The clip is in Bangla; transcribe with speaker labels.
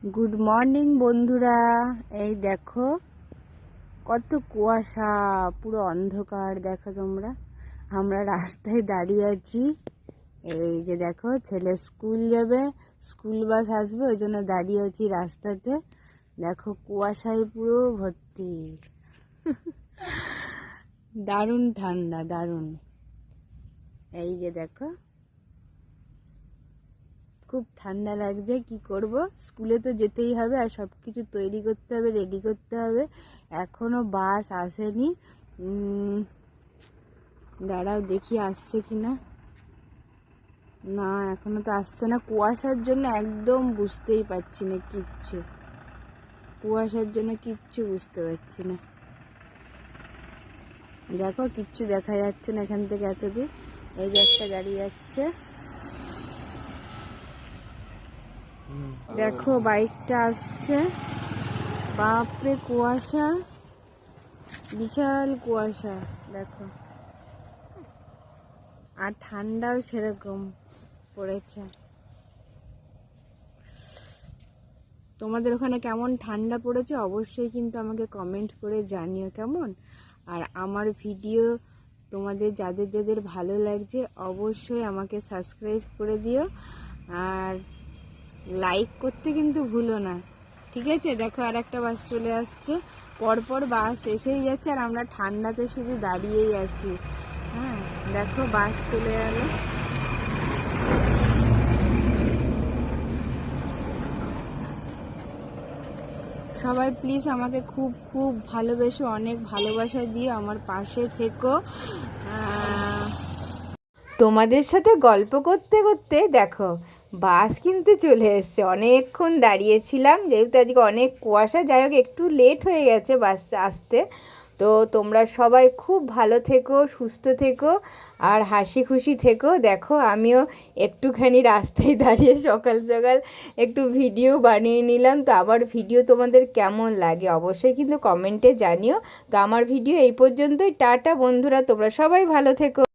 Speaker 1: গুড মর্নিং বন্ধুরা। এই দেখো কত কুয়াশা, পুরো অন্ধকার। দেখো তোমরা, আমরা রাস্তায় দাঁড়িয়ে আছি। এই যে দেখো, ছেলে স্কুল যাবে, স্কুল বাস আসবে, ওই জন্য দাঁড়িয়ে আছি রাস্তাতে। দেখো কুয়াশায় পুরো ভর্তি। দারুণ ঠান্ডা, দারুণ। এই যে দেখো, খুব ঠান্ডা লাগছে। কি করব, স্কুলে তো যেতেই হবে, আর সব কিছু তৈরি করতে হবে, রেডি করতে হবে। এখনো বাস আসেনি। দাঁড়াও দেখি আসছে কিনা। না, এখনো তো আসছে না। কুয়াশার জন্য একদম বুঝতেই পারছি না কিচ্ছু। কুয়াশার জন্য কিচ্ছু বুঝতে পারছি না। দেখো, কিচ্ছু দেখা যাচ্ছে না এখান থেকে এত দূর। এই যে একটা গাড়ি যাচ্ছে, দেখো বাইকটা আসছে। বাপরে কুয়াশা, বিশাল কুয়াশা। দেখো, আর ঠান্ডাও সেরকম পড়েছে। তোমাদের ওখানে কেমন ঠান্ডা পড়েছে অবশ্যই কিন্তু আমাকে কমেন্ট করে জানিও কেমন। আর আমার ভিডিও তোমাদের যাদের যাদের ভালো লাগছে অবশ্যই আমাকে সাবস্ক্রাইব করে দিও, আর লাইক করতে কিন্তু ভুলো না, ঠিক আছে? দেখো, আর একটা বাস চলে আসছে। পরপর বাস এসেই যাচ্ছে, আর আমরা ঠান্ডাতে শুধু দাঁড়িয়েই আছি। হ্যাঁ, দেখো বাস চলে গেল। সবাই প্লিজ আমাকে খুব খুব ভালোবেসো, অনেক ভালোবাসা দিয়ে আমার পাশে থেকো। তোমাদের সাথে গল্প করতে করতে দেখো বাস কিন্তু চলে এসছে। অনেকক্ষণ দাঁড়িয়েছিলাম, যেহেতু আজকে অনেক কুয়াশা। যাই হোক, একটু লেট হয়ে গেছে বাস আসতে। তো তোমরা সবাই খুব ভালো থেকো, সুস্থ থেকো, আর হাসি খুশি থেকো। দেখো, আমিও একটুখানি রাস্তায় দাঁড়িয়ে সকাল সকাল একটু ভিডিও বানিয়ে নিলাম। তো আমার ভিডিও তোমাদের কেমন লাগে অবশ্যই কিন্তু কমেন্টে জানিও। তো আমার ভিডিও এই পর্যন্তই। টাটা বন্ধুরা, তোমরা সবাই ভালো থেকো।